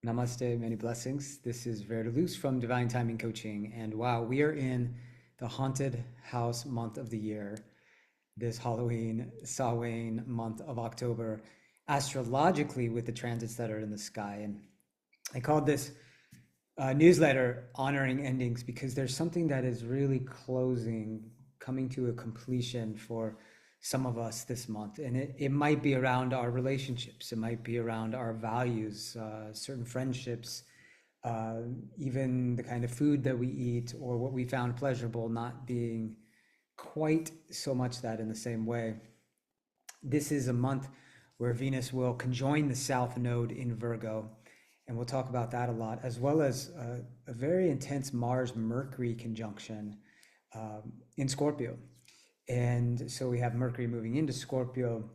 Namaste, many blessings. This is VerDarLuz from Divine Timing Coaching. And wow, we are in the haunted house month of the year, this Halloween, Samhain month of October, astrologically with the transits that are in the sky. And I called this newsletter Honoring Endings because there's something that is really closing, coming to a completion for some of us this month. And it might be around our relationships, it might be around our values, certain friendships, uh, even the kind of food that we eat or what we found pleasurable not being quite so much that in the same way. This is a month where Venus will conjoin the South Node in Virgo, and we'll talk about that a lot, as well as a very intense Mars Mercury conjunction in Scorpio. And so we have Mercury moving into Scorpio.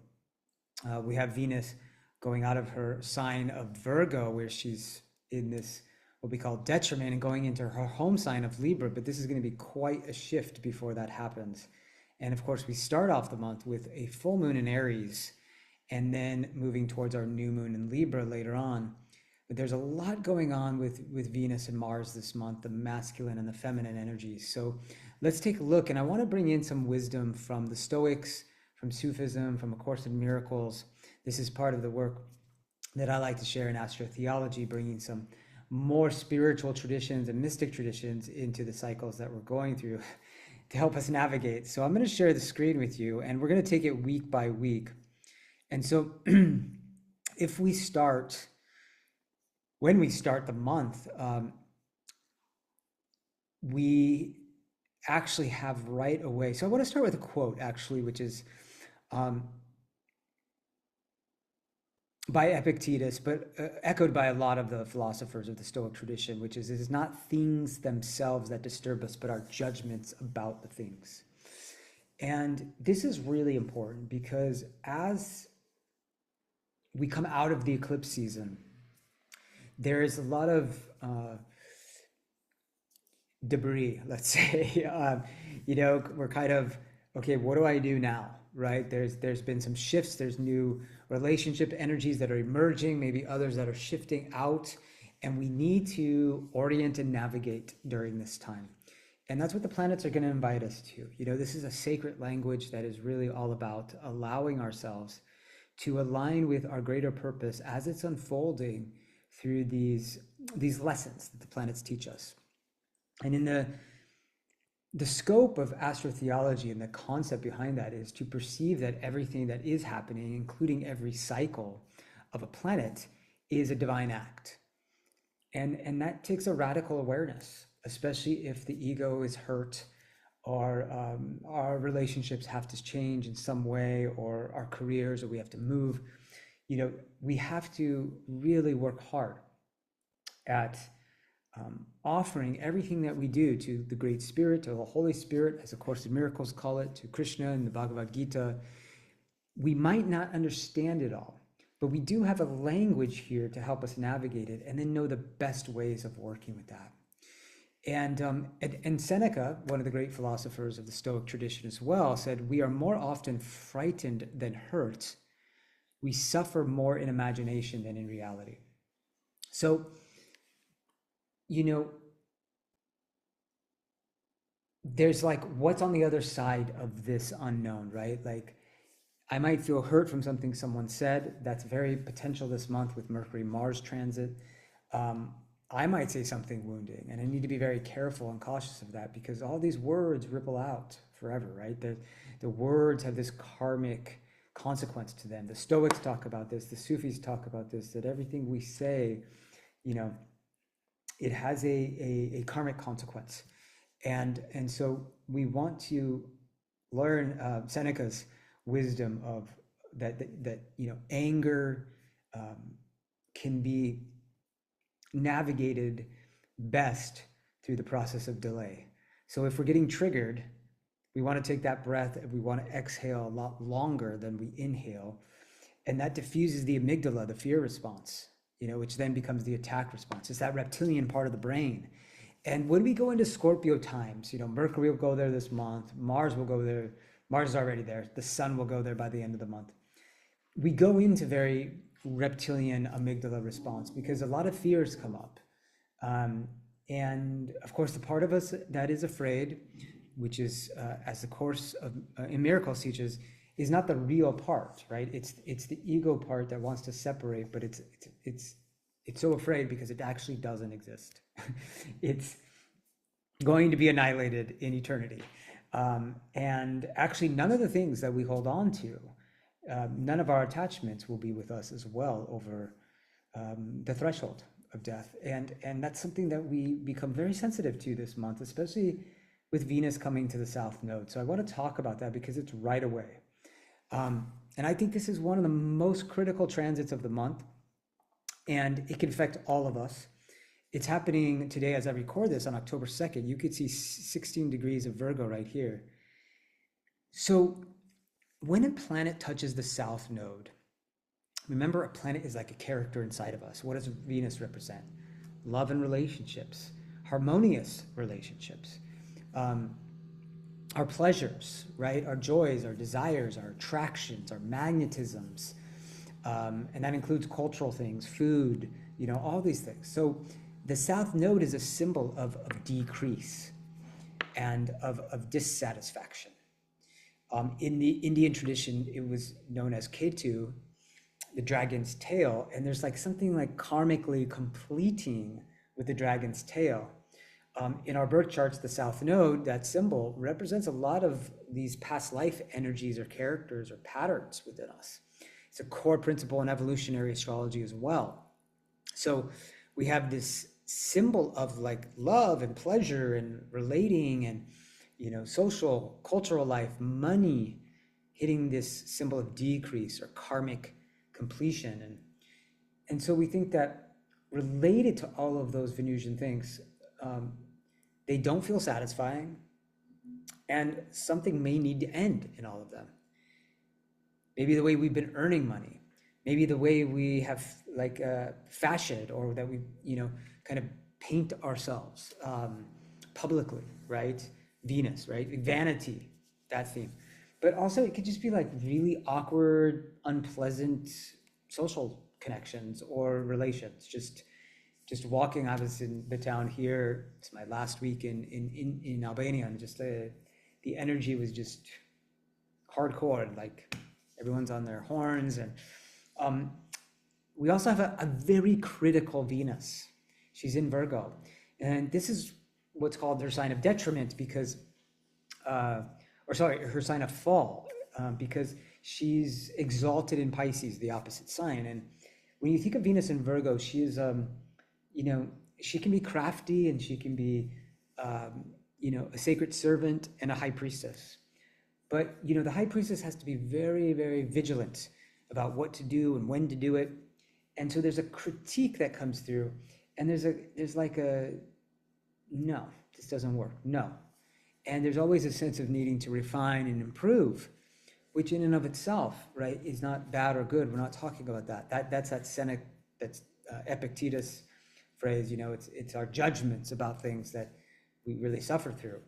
We have Venus going out of her sign of Virgo, where she's in this what we call detriment, and going into her home sign of Libra. But this is going to be quite a shift before that happens. And of course, we start off the month with a full moon in Aries, and then moving towards our new moon in Libra later on. But there's a lot going on with Venus and Mars this month, the masculine and the feminine energies. So let's take a look. And I want to bring in some wisdom from the Stoics, from Sufism, from A Course in Miracles. This is part of the work that I like to share in astrotheology, bringing some more spiritual traditions and mystic traditions into the cycles that we're going through to help us navigate. So I'm going to share the screen with you, and we're going to take it week by week. And so if we start, when we start the month, we actually have right away. So I want to start with a quote, actually, which is by Epictetus, but echoed by a lot of the philosophers of the Stoic tradition, which is, it is not things themselves that disturb us, but our judgments about the things. And this is really important because as we come out of the eclipse season, there is a lot of debris, let's say. We're kind of, okay, what do I do now, right? There's been some shifts, there's new relationship energies that are emerging, maybe others that are shifting out, and we need to orient and navigate during this time. And that's what the planets are going to invite us to. This is a sacred language that is really all about allowing ourselves to align with our greater purpose as it's unfolding through these lessons that the planets teach us. And in the scope of astrotheology and the concept behind that is to perceive that everything that is happening, including every cycle of a planet, is a divine act. And that takes a radical awareness, especially if the ego is hurt, or our relationships have to change in some way, or our careers, or we have to move. We have to really work hard at offering everything that we do to the Great Spirit, to the Holy Spirit, as A Course in Miracles call it, to Krishna and the Bhagavad Gita. We might not understand it all, but we do have a language here to help us navigate it, and then know the best ways of working with that. And Seneca, one of the great philosophers of the Stoic tradition as well, said, we are more often frightened than hurt. We suffer more in imagination than in reality. So, there's like, what's on the other side of this unknown, right? Like, I might feel hurt from something someone said. That's very potential this month with Mercury-Mars transit. I might say something wounding, and I need to be very careful and cautious of that, because all these words ripple out forever, right? The words have this karmic consequence to them. The Stoics talk about this, the Sufis talk about this, that everything we say, it has a karmic consequence. And so we want to learn Seneca's wisdom of that anger can be navigated best through the process of delay. So if we're getting triggered, we want to take that breath and we want to exhale a lot longer than we inhale. And that diffuses the amygdala, the fear response, which then becomes the attack response. It's that reptilian part of the brain. And when we go into Scorpio times, Mercury will go there this month, Mars will go there, Mars is already there, the sun will go there by the end of the month. We go into very reptilian amygdala response because a lot of fears come up. Um, and of course, the part of us that is afraid, which is, as the Course of in Miracles teaches, is not the real part, right? It's the ego part that wants to separate, but it's so afraid because it actually doesn't exist. It's going to be annihilated in eternity. And actually, none of the things that we hold on to, none of our attachments will be with us as well over the threshold of death. And that's something that we become very sensitive to this month, especially with Venus coming to the South Node. So I want to talk about that because it's right away. And I think this is one of the most critical transits of the month, and it can affect all of us. It's happening today as I record this on October 2nd. You could see 16 degrees of Virgo right here. So when a planet touches the South Node, remember a planet is like a character inside of us. What does Venus represent? Love and relationships, harmonious relationships, our pleasures, right? Our joys, our desires, our attractions, our magnetisms. And that includes cultural things, food, all these things. So the South Node is a symbol of decrease and of dissatisfaction. In the Indian tradition, it was known as Ketu, the dragon's tail, and there's like something like karmically completing with the dragon's tail. In our birth charts, the South Node, that symbol, represents a lot of these past life energies or characters or patterns within us. It's a core principle in evolutionary astrology as well. So we have this symbol of like love and pleasure and relating and social, cultural life, money, hitting this symbol of decrease or karmic completion. And so we think that related to all of those Venusian things, they don't feel satisfying, and something may need to end in all of them. Maybe the way we've been earning money, maybe the way we have like fashion, or that we kind of paint ourselves publicly, right? Venus, right? Vanity, that theme. But also it could just be like really awkward, unpleasant social connections or relations. Just walking, I was in the town here, it's my last week in Albania, and just the energy was just hardcore, and like everyone's on their horns. And we also have a very critical Venus. She's in Virgo, and this is what's called her sign of detriment because, her sign of fall, because she's exalted in Pisces, the opposite sign. And when you think of Venus in Virgo, she is, she can be crafty, and she can be, a sacred servant and a high priestess. But, the high priestess has to be very, very vigilant about what to do and when to do it. And so there's a critique that comes through, and there's like a, no, this doesn't work, no. And there's always a sense of needing to refine and improve, which in and of itself, right, is not bad or good. We're not talking about that. That's that Seneca, that's Epictetus phrase, it's our judgments about things that we really suffer through.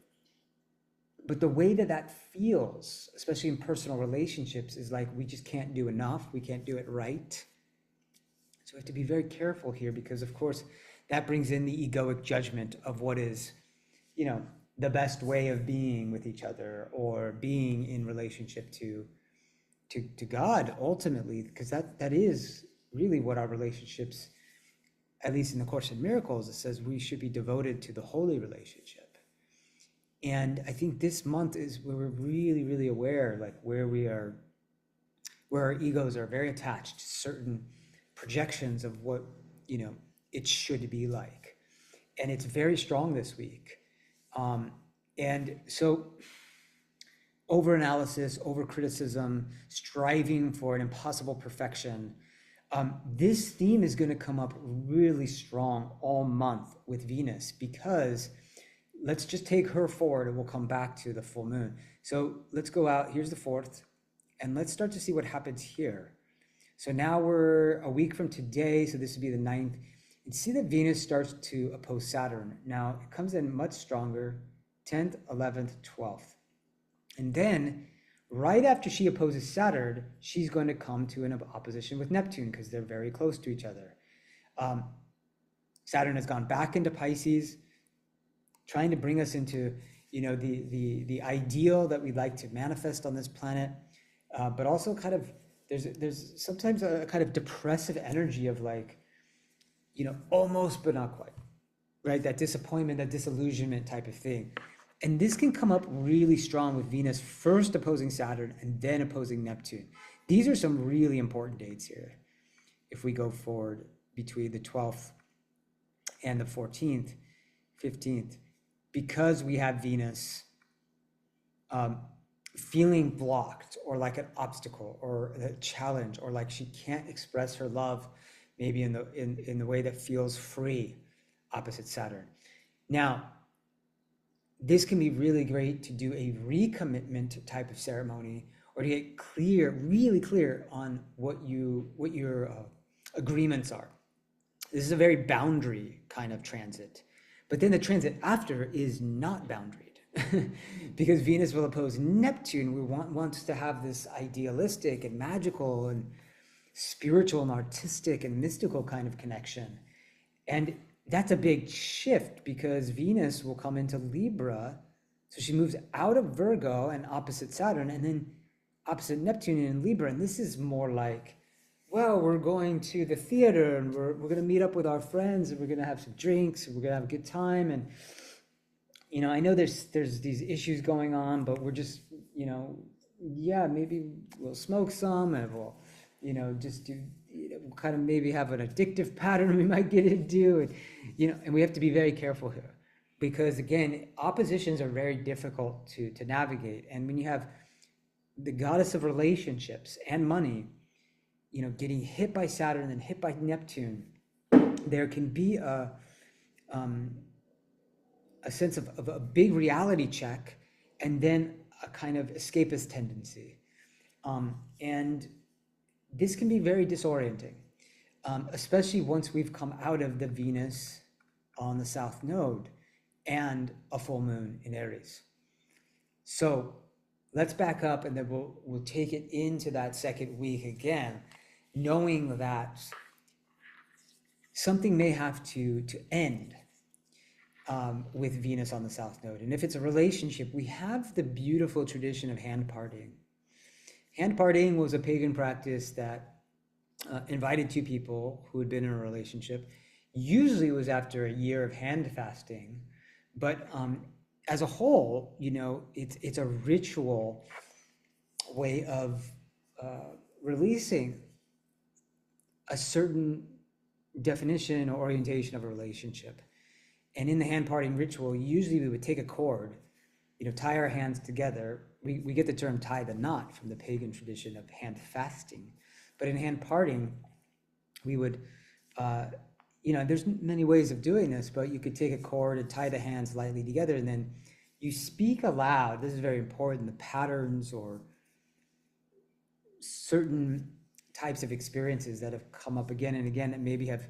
But the way that feels, especially in personal relationships, is like we just can't do enough. We can't do it right. So we have to be very careful here, because of course that brings in the egoic judgment of what is, the best way of being with each other, or being in relationship to God ultimately, because that is really what our relationships, at least in the Course in Miracles, it says we should be devoted to the holy relationship. And I think this month is where we're really, really aware, like where our egos are very attached to certain projections of what, it should be like. And it's very strong this week. And so over-analysis, over-criticism, striving for an impossible perfection, this theme is going to come up really strong all month with Venus, because let's just take her forward and we'll come back to the full moon. So let's go out, here's the 4th, and let's start to see what happens here. So now we're a week from today, so this would be the 9th. And see that Venus starts to oppose Saturn. Now it comes in much stronger, 10th, 11th, 12th. And then Right after she opposes Saturn, she's going to come to an opposition with Neptune because they're very close to each other. Um, Saturn has gone back into Pisces, trying to bring us into, the ideal that we'd like to manifest on this planet, but also kind of there's sometimes a kind of depressive energy of like, almost but not quite, right? That disappointment, that disillusionment type of thing. And this can come up really strong with Venus first opposing Saturn and then opposing Neptune. These are some really important dates here. If we go forward between the 12th and the 14th, 15th, because we have Venus um, feeling blocked or like an obstacle or a challenge, or like she can't express her love maybe in the way that feels free, opposite Saturn. Now, this can be really great to do a recommitment type of ceremony, or to get clear, really clear on what your agreements are. This is a very boundary kind of transit. But then the transit after is not boundaried because Venus will oppose Neptune, who wants to have this idealistic and magical and spiritual and artistic and mystical kind of connection. And that's a big shift because Venus will come into Libra. So she moves out of Virgo and opposite Saturn, and then opposite Neptune in Libra. And this is more like, well, we're going to the theater and we're going to meet up with our friends and we're going to have some drinks and we're going to have a good time. And, I know there's these issues going on, but we're just, yeah, maybe we'll smoke some and we'll, just do, we'll kind of maybe have an addictive pattern we might get into. And, and we have to be very careful here because, again, oppositions are very difficult to navigate. And when you have the goddess of relationships and money, getting hit by Saturn and hit by Neptune, there can be a sense of a big reality check and then a kind of escapist tendency. And this can be very disorienting, especially once we've come out of the Venus on the South Node and a full moon in Aries. So let's back up and then we'll take it into that second week again, knowing that something may have to end with Venus on the South Node. And if it's a relationship, we have the beautiful tradition of hand parting. Hand parting was a pagan practice that invited two people who had been in a relationship. Usually it was after a year of hand fasting, but as a whole, it's a ritual way of releasing a certain definition or orientation of a relationship. And in the hand parting ritual, usually we would take a cord, tie our hands together. We get the term tie the knot from the pagan tradition of hand fasting. But in hand parting, we would, there's many ways of doing this, but you could take a cord and tie the hands lightly together, and then you speak aloud. This is very important, the patterns or certain types of experiences that have come up again and again that maybe have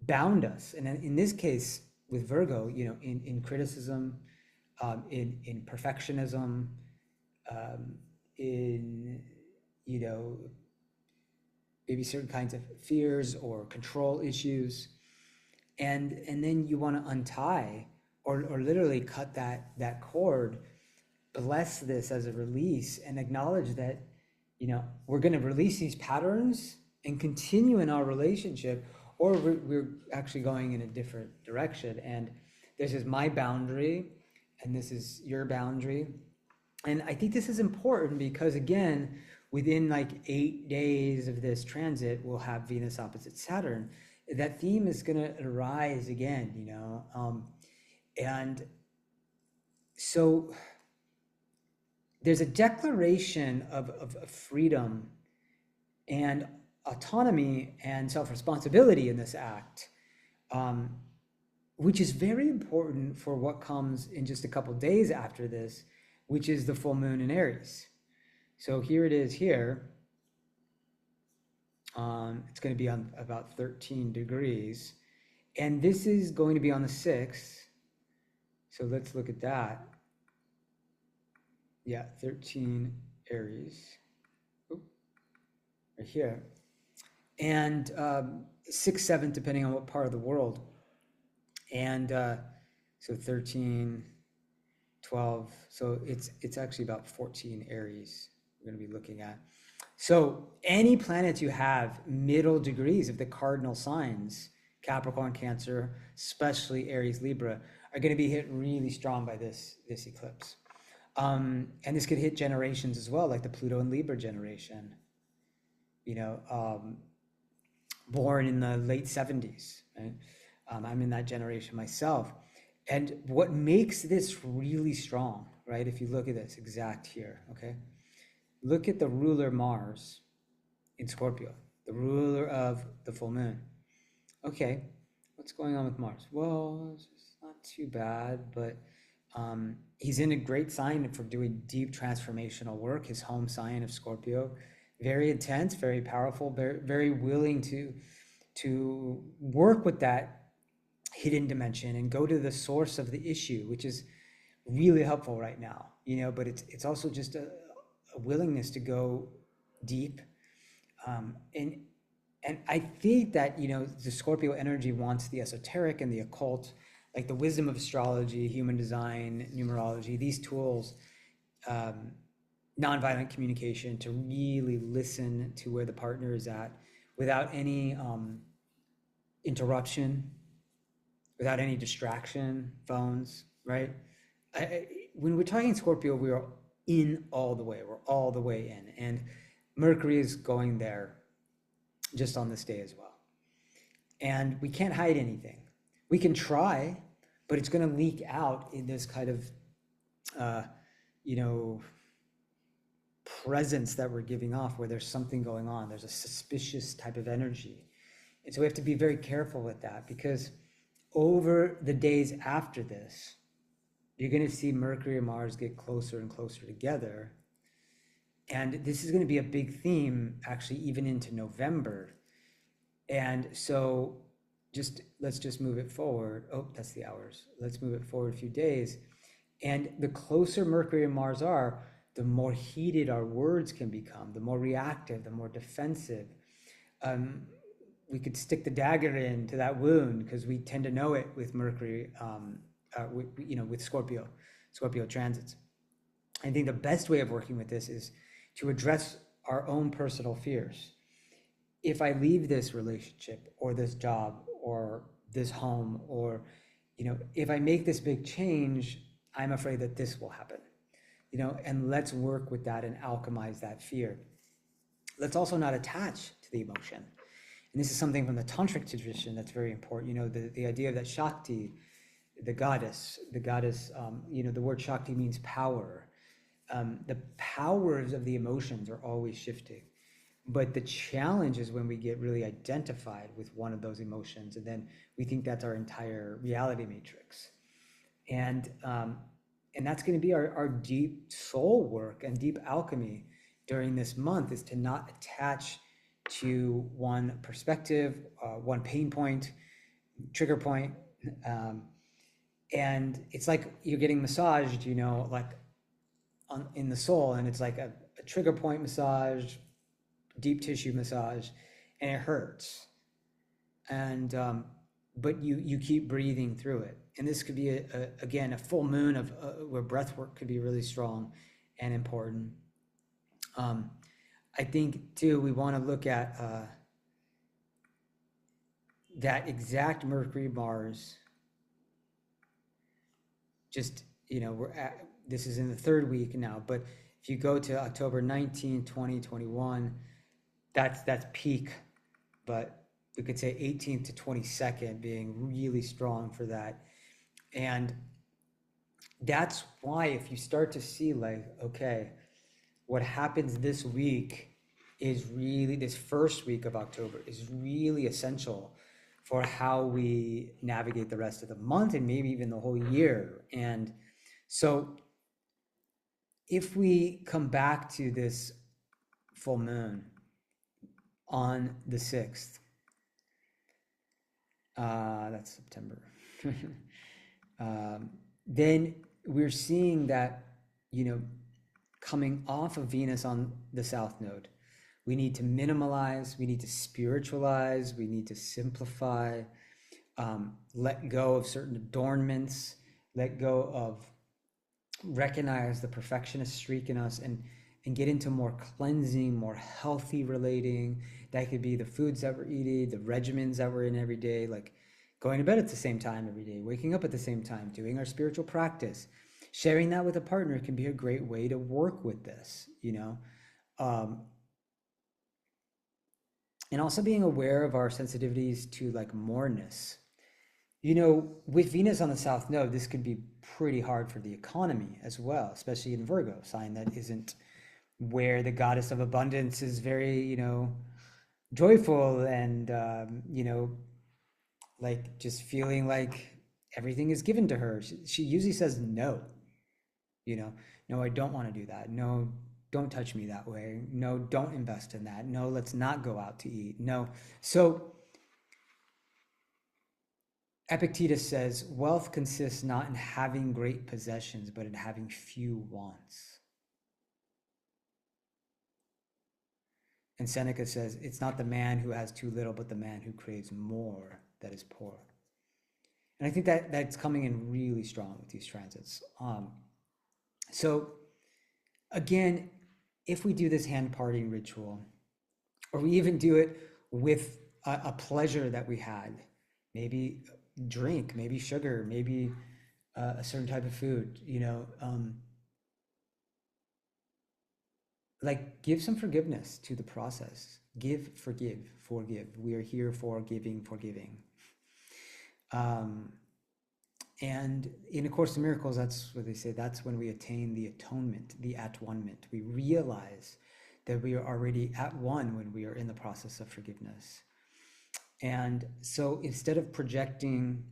bound us. And in this case, with Virgo, in criticism, in perfectionism, in, maybe certain kinds of fears or control issues. And then you want to untie or literally cut that cord, bless this as a release and acknowledge that, we're going to release these patterns and continue in our relationship, or we're actually going in a different direction. And this is my boundary and this is your boundary. And I think this is important because, again, within like 8 days of this transit, we'll have Venus opposite Saturn. That theme is going to arise again, and so there's a declaration of freedom and autonomy and self-responsibility in this act, which is very important for what comes in just a couple days after this, which is the full moon in Aries. So here it is here. It's going to be on about 13 degrees. And this is going to be on the 6th. So let's look at that. Yeah, 13 Aries, oop, right here. And 6, 7, depending on what part of the world. And so 13, 12. So it's actually about 14 Aries we're going to be looking at. So any planets you have middle degrees of the cardinal signs, Capricorn, Cancer, especially Aries, Libra, are going to be hit really strong by this eclipse. And this could hit generations as well, like the Pluto and Libra generation, you know, born in the late 70s, right? I'm in that generation myself. And what makes this really strong, right? If you look at this exact here, okay? Look at the ruler Mars in Scorpio, the ruler of the full moon. Okay, what's going on with Mars? Well, it's not too bad, but he's in a great sign for doing deep transformational work, his home sign of Scorpio. Very intense, very powerful, very, very willing to work with that hidden dimension and go to the source of the issue, which is really helpful right now, you know, but it's also just a willingness to go deep. And I think that, you know, the Scorpio energy wants the esoteric and the occult, like the wisdom of astrology, human design, numerology, these tools, nonviolent communication, to really listen to where the partner is at without any interruption, without any distraction, phones, right? When we're talking Scorpio, we are in all the way. We're all the way in. And Mercury is going there just on this day as well. And we can't hide anything. We can try, but it's going to leak out in this kind of, you know, presence that we're giving off where there's something going on. There's a suspicious type of energy. And so we have to be very careful with that, because over the days after this, you're going to see Mercury and Mars get closer and closer together. And this is going to be a big theme, actually, even into November. And so let's just move it forward. Oh, that's the hours. Let's move it forward a few days. And the closer Mercury and Mars are, the more heated our words can become, the more reactive, the more defensive. We could stick the dagger into that wound because we tend to know it with Mercury, with Scorpio transits. I think the best way of working with this is to address our own personal fears. If I leave this relationship or this job or this home, or, you know, if I make this big change, I'm afraid that this will happen, you know, and let's work with that and alchemize that fear. Let's also not attach to the emotion. And this is something from the tantric tradition that's very important. You know, the idea that Shakti, the goddess, you know, the word Shakti means power. The powers of the emotions are always shifting. But the challenge is when we get really identified with one of those emotions, and then we think that's our entire reality matrix. And that's going to be our deep soul work and deep alchemy during this month, is to not attach to one perspective, one pain point, trigger point. And it's like you're getting massaged, you know, like in the soul, and it's like a trigger point massage, deep tissue massage, and it hurts. And but you keep breathing through it. And this could be again a full moon of where breath work could be really strong and important. I think too we want to look at that exact Mercury Mars. Just, you know, this is in the third week now, but if you go to October 19, 20, 21, that's peak, but we could say 18th to 22nd being really strong for that. And that's why if you start to see like, okay, what happens this week is really, this first week of October is really essential for how we navigate the rest of the month and maybe even the whole year. And so if we come back to this full moon on the 6th, that's September, then we're seeing that, you know, coming off of Venus on the South Node. We need to minimalize, we need to spiritualize, we need to simplify, let go of certain adornments, let go of, recognize the perfectionist streak in us, and get into more cleansing, more healthy relating. That could be the foods that we're eating, the regimens that we're in every day, like going to bed at the same time every day, waking up at the same time, doing our spiritual practice. Sharing that with a partner can be a great way to work with this, you know. And also being aware of our sensitivities to like moreness. You know, with Venus on the South Node, this could be pretty hard for the economy as well, especially in Virgo, sign that isn't where the goddess of abundance is very, you know, joyful and, you know, like just feeling like everything is given to her. She usually says no, you know, no, I don't want to do that. No, don't touch me that way. No, don't invest in that. No, let's not go out to eat. No. So Epictetus says, wealth consists not in having great possessions, but in having few wants. And Seneca says, it's not the man who has too little, but the man who craves more that is poor. And I think that that's coming in really strong with these transits. So again, if we do this hand parting ritual, or we even do it with a pleasure that we had, maybe drink, maybe sugar, maybe a certain type of food, you know, like give some forgiveness to the process. Give, forgive, forgive. We are here for giving, forgiving. And in A Course in Miracles, that's what they say, that's when we attain the atonement, the at-one-ment. We realize that we are already at one when we are in the process of forgiveness. And so instead of projecting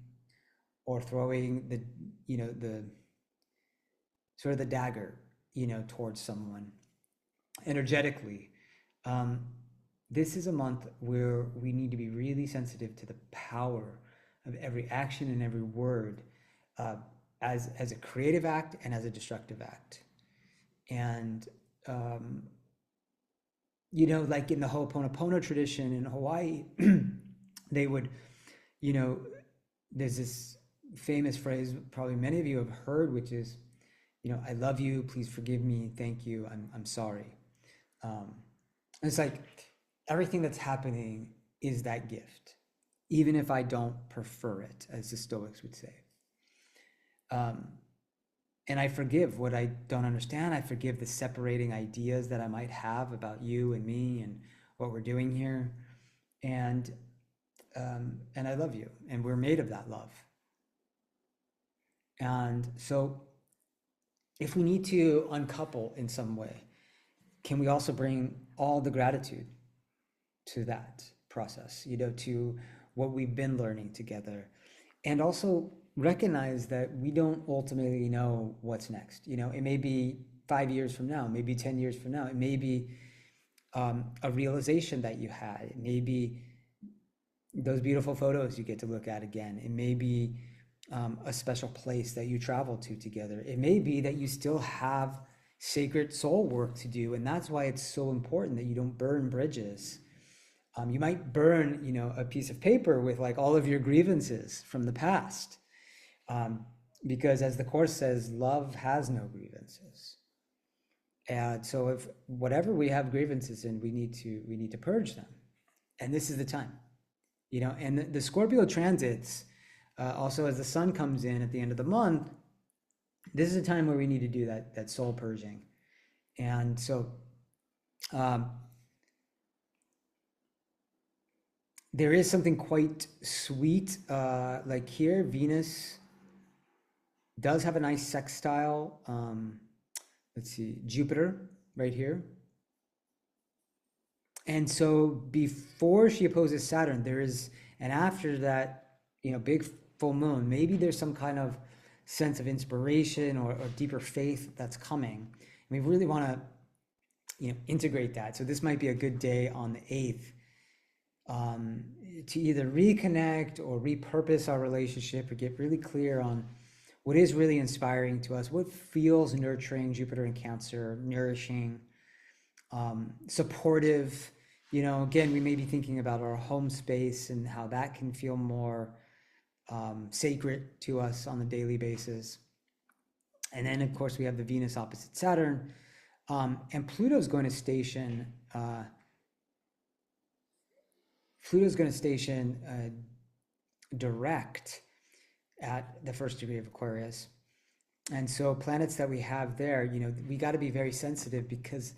or throwing the, you know, the sort of the dagger, you know, towards someone energetically, this is a month where we need to be really sensitive to the power of every action and every word, as a creative act and as a destructive act. And you know, like in the Ho'oponopono tradition in Hawaii, they would, you know, there's this famous phrase probably many of you have heard, which is, you know, I love you, please forgive me, thank you, I'm sorry. And it's like everything that's happening is that gift, even if I don't prefer it, as the Stoics would say. And I forgive what I don't understand. I forgive the separating ideas that I might have about you and me and what we're doing here. And I love you, and we're made of that love. And so if we need to uncouple in some way, can we also bring all the gratitude to that process, you know, to what we've been learning together, and also recognize that we don't ultimately know what's next. You know, it may be 5 years from now, maybe 10 years from now, it may be a realization that you had, it may be those beautiful photos you get to look at again, it may be a special place that you travel to together, it may be that you still have sacred soul work to do, and that's why it's so important that you don't burn bridges. You might burn, you know, a piece of paper with like all of your grievances from the past, because as the Course says, love has no grievances. And so if whatever we have grievances in, we need to purge them, and this is the time, you know. And the Scorpio transits, also as the sun comes in at the end of the month, this is a time where we need to do that soul purging. And so there is something quite sweet, like here, Venus does have a nice sextile. Let's see, Jupiter right here. And so before she opposes Saturn, there is, and after that, you know, big full moon, maybe there's some kind of sense of inspiration or deeper faith that's coming. And we really want to, you know, integrate that. So this might be a good day on the 8th to either reconnect or repurpose our relationship, or get really clear on what is really inspiring to us, what feels nurturing, Jupiter in Cancer, nourishing, supportive. Again, we may be thinking about our home space and how that can feel more sacred to us on a daily basis. And then, of course, we have the Venus opposite Saturn, and Pluto's going to station. Direct at the first degree of Aquarius. And so planets that we have there, we got to be very sensitive, because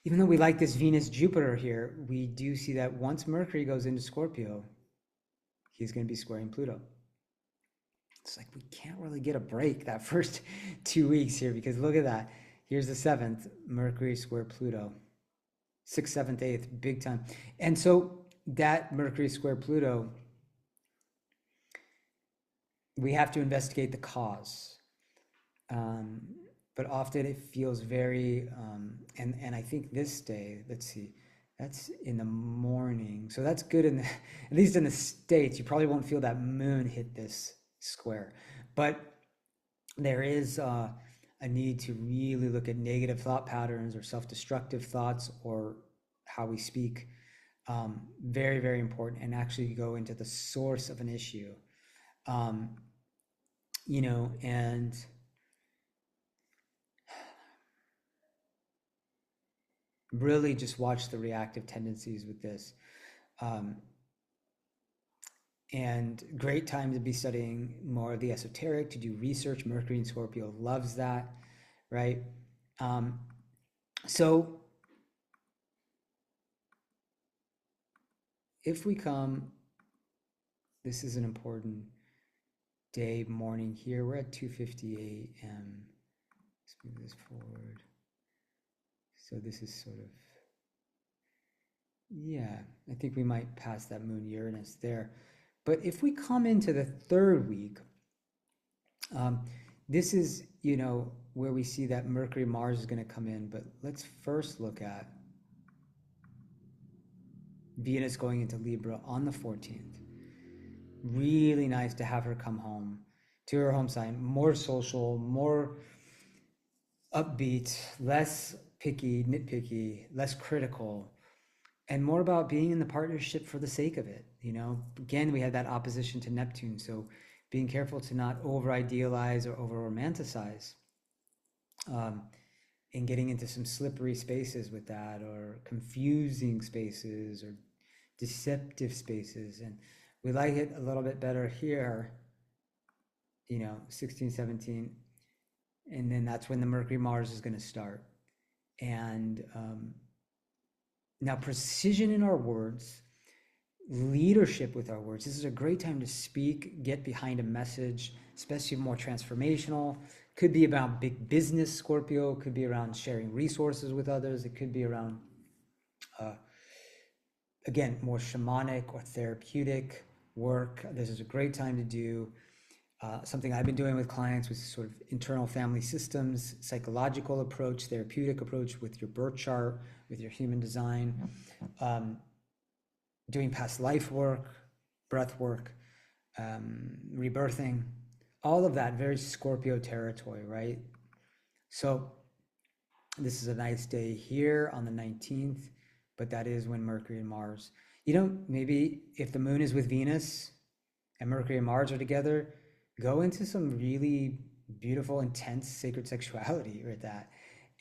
even though we like this Venus Jupiter here, we do see that once Mercury goes into Scorpio, he's going to be squaring Pluto. It's like we can't really get a break that first 2 weeks here, because look at that. Here's the 7th, Mercury square Pluto. 6th, 7th, 8th, big time. And so that Mercury square Pluto, we have to investigate the cause. But often it feels very, and I think this day, let's see, that's in the morning. So that's good at least in the States. You probably won't feel that moon hit this square. But there is a need to really look at negative thought patterns or self-destructive thoughts or how we speak. Very, very important, and actually go into the source of an issue. And really just watch the reactive tendencies with this. And great time to be studying more of the esoteric, to do research. Mercury in Scorpio loves that, right? So if we come, this is an important day, morning here. We're at 2:58 a.m. Let's move this forward. So this is sort of, yeah, I think we might pass that moon Uranus there. But if we come into the third week, this is, where we see that Mercury Mars is going to come in. But let's first look at Venus going into Libra on the 14th. Really nice to have her come home to her home sign, more social, more upbeat, less picky, nitpicky, less critical, and more about being in the partnership for the sake of it. Again, we had that opposition to Neptune, so being careful to not over idealize or over romanticize, and getting into some slippery spaces with that, or confusing spaces, or deceptive spaces. And we like it a little bit better here, 16, 17, and then that's when the Mercury Mars is going to start. And now precision in our words, leadership with our words. This is a great time to speak, get behind a message, especially more transformational. Could be about big business, Scorpio. Could be around sharing resources with others. It could be around, again, more shamanic or therapeutic work. This is a great time to do something I've been doing with clients, with sort of internal family systems, psychological approach, therapeutic approach with your birth chart, with your human design, doing past life work, breath work, rebirthing, all of that, very Scorpio territory, right? So this is a nice day here on the 19th, but that is when Mercury and Mars, maybe if the moon is with Venus and Mercury and Mars are together, go into some really beautiful, intense, sacred sexuality with that,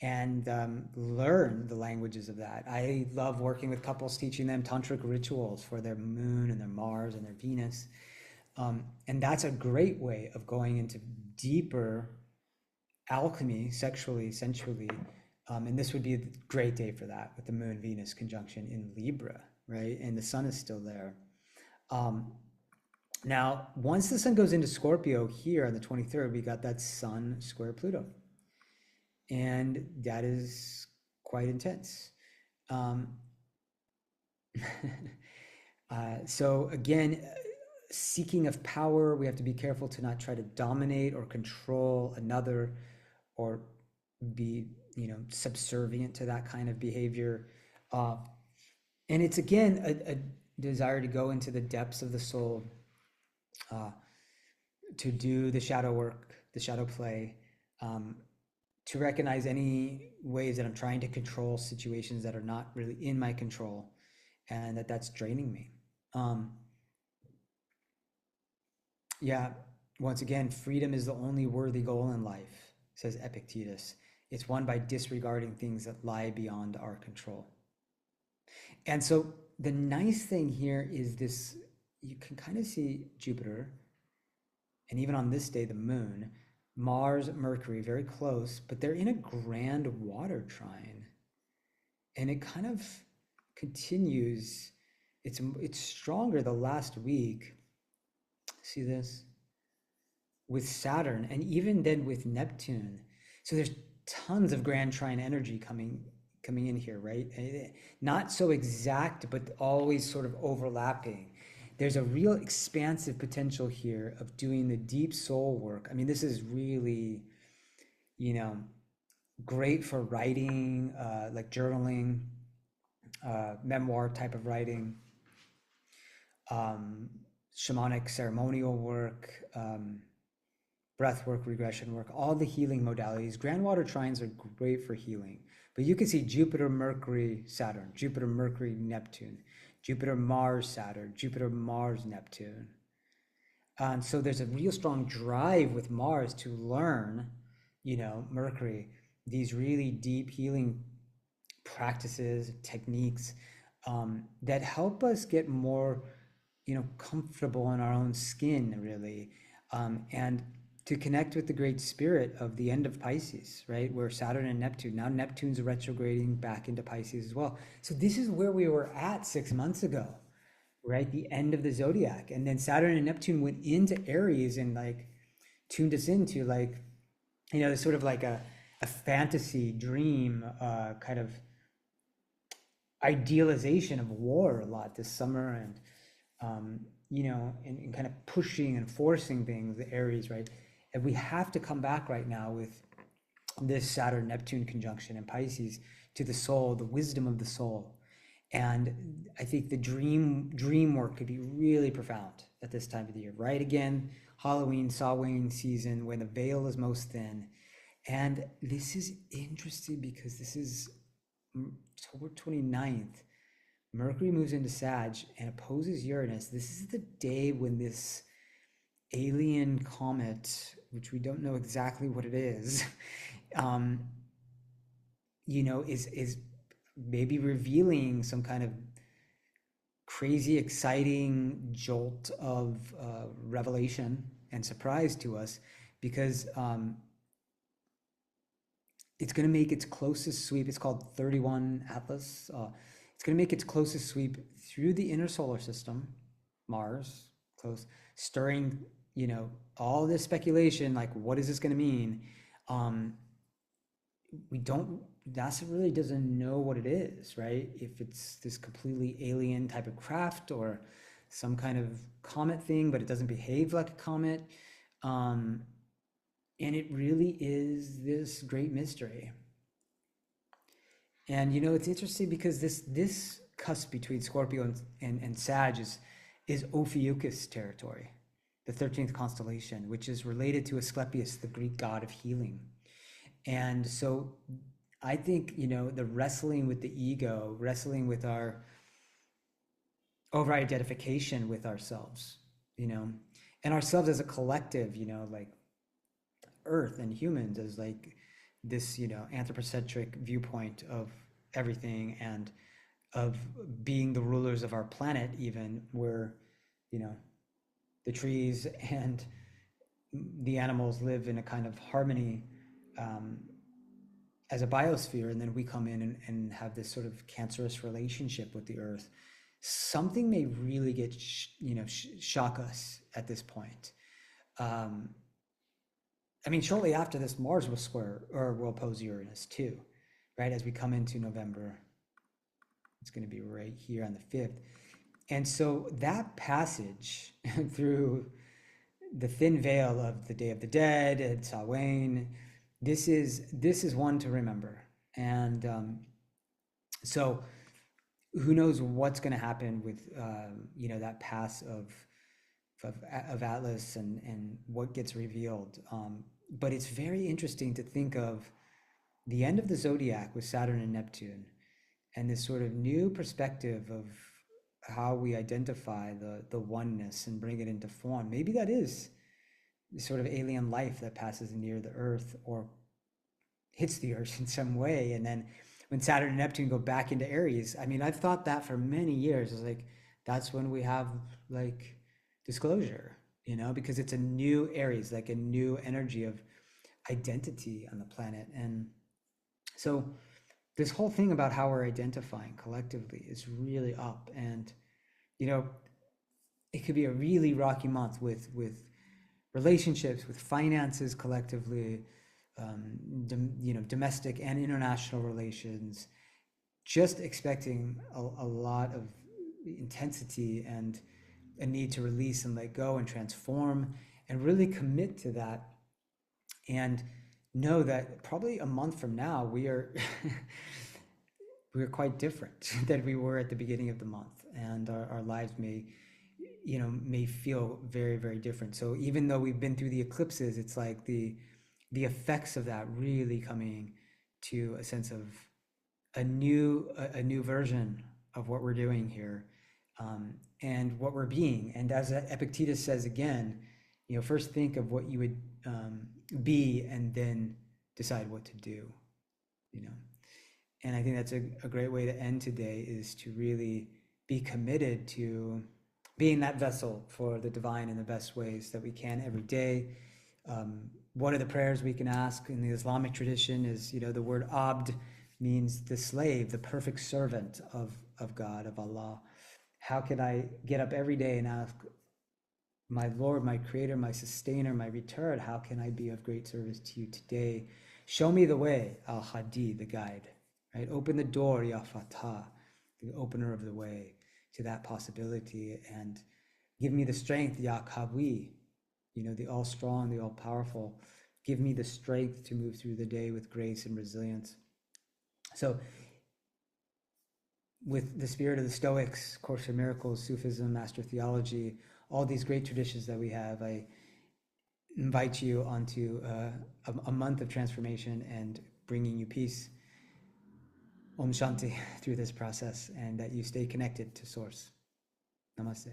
and learn the languages of that. I love working with couples, teaching them tantric rituals for their moon and their Mars and their Venus. And that's a great way of going into deeper alchemy, sexually, sensually. And this would be a great day for that, with the moon Venus conjunction in Libra, right? And the sun is still there. Now, once the sun goes into Scorpio here on the 23rd, we got that sun square Pluto. And that is quite intense. So again, seeking of power, we have to be careful to not try to dominate or control another, or be, subservient to that kind of behavior. And it's, again, a desire to go into the depths of the soul, to do the shadow work, the shadow play, um, to recognize any ways that I'm trying to control situations that are not really in my control, and that's draining me. Um, yeah, once again, freedom is the only worthy goal in life, says Epictetus. It's won by disregarding things that lie beyond our control. And so the nice thing here is this, you can kind of see Jupiter, and even on this day, the moon, Mars, Mercury, very close, but they're in a grand water trine. And it kind of continues. It's stronger the last week. See this? With Saturn, and even then with Neptune. So there's tons of grand trine energy coming in here, right? Not so exact, but always sort of overlapping. There's a real expansive potential here of doing the deep soul work. I mean, this is really, you know, great for writing, like journaling, memoir type of writing, um, shamanic ceremonial work, breath work, regression work, all the healing modalities. Grand water trines are great for healing. But you can see Jupiter, Mercury, Saturn, Jupiter, Mercury, Neptune, Jupiter, Mars, Saturn, Jupiter, Mars, Neptune. And so there's a real strong drive with Mars to learn, Mercury, these really deep healing practices, techniques that help us get more, comfortable in our own skin, really, and to connect with the great spirit of the end of Pisces, right? Where Saturn and Neptune, now Neptune's retrograding back into Pisces as well. So this is where we were at 6 months ago, right? The end of the zodiac. And then Saturn and Neptune went into Aries and like tuned us into like, there's sort of like a fantasy dream kind of idealization of war a lot this summer, and and kind of pushing and forcing things, the Aries, right? And we have to come back right now with this Saturn Neptune conjunction in Pisces to the soul, the wisdom of the soul. And I think the dream work could be really profound at this time of the year, right? Again, Halloween, Samhain season, when the veil is most thin. And this is interesting because this is October 29th. Mercury moves into Sag and opposes Uranus. This is the day when this alien comet, which we don't know exactly what it is, is maybe revealing some kind of crazy, exciting jolt of revelation and surprise to us, because it's going to make its closest sweep. It's called 31 Atlas. It's going to make its closest sweep through the inner solar system, Mars, close, stirring, all this speculation, like what is this going to mean? NASA really doesn't know what it is, right? If it's this completely alien type of craft or some kind of comet thing, but it doesn't behave like a comet. And it really is this great mystery. And it's interesting because this cusp between Scorpio and Sag is Ophiuchus territory, the 13th constellation, which is related to Asclepius, the Greek god of healing. And so I think, the wrestling with the ego, wrestling with our over-identification with ourselves, and ourselves as a collective, like Earth and humans as like this, anthropocentric viewpoint of everything, and of being the rulers of our planet, even where, the trees and the animals live in a kind of harmony as a biosphere, and then we come in and have this sort of cancerous relationship with the earth. Something may really get, shock us at this point. I mean, shortly after this, Mars will square or will oppose Uranus too, right? As we come into November, it's going to be right here on the 5th. And so that passage through the thin veil of the Day of the Dead and Samhain, this is one to remember. And so who knows what's going to happen with, that pass of of Atlas and what gets revealed. But it's very interesting to think of the end of the zodiac with Saturn and Neptune and this sort of new perspective of how we identify the oneness and bring it into form. Maybe that is the sort of alien life that passes near the earth or hits the earth in some way. And then when Saturn and Neptune go back into Aries, I mean, I've thought that for many years. It's like, that's when we have like disclosure, because it's a new Aries, like a new energy of identity on the planet. And so this whole thing about how we're identifying collectively is really up. And, it could be a really rocky month with relationships, with finances collectively, domestic and international relations, just expecting a lot of intensity and a need to release and let go and transform and really commit to that, and know that probably a month from now we are we are quite different than we were at the beginning of the month, and our lives may feel very, very different. So even though we've been through the eclipses, it's like the effects of that really coming to a sense of a new version of what we're doing here, and what we're being. And as Epictetus says again, first think of what you would be, and then decide what to do. And I think that's a great way to end today, is to really be committed to being that vessel for the divine in the best ways that we can every day. What are the prayers we can ask in the Islamic tradition is, the word abd means the slave, the perfect servant of God, of Allah. How can I get up every day and ask my Lord, my Creator, my Sustainer, my Return, how can I be of great service to you today? Show me the way, Al-Hadi, the guide, right? Open the door, Ya Fatah, the opener of the way to that possibility, and give me the strength, Ya Qawi, the all-strong, the all-powerful. Give me the strength to move through the day with grace and resilience. So with the spirit of the Stoics, Course in Miracles, Sufism, Master Theology, all these great traditions that we have, I invite you onto a month of transformation and bringing you peace, Om Shanti, through this process, and that you stay connected to Source. Namaste.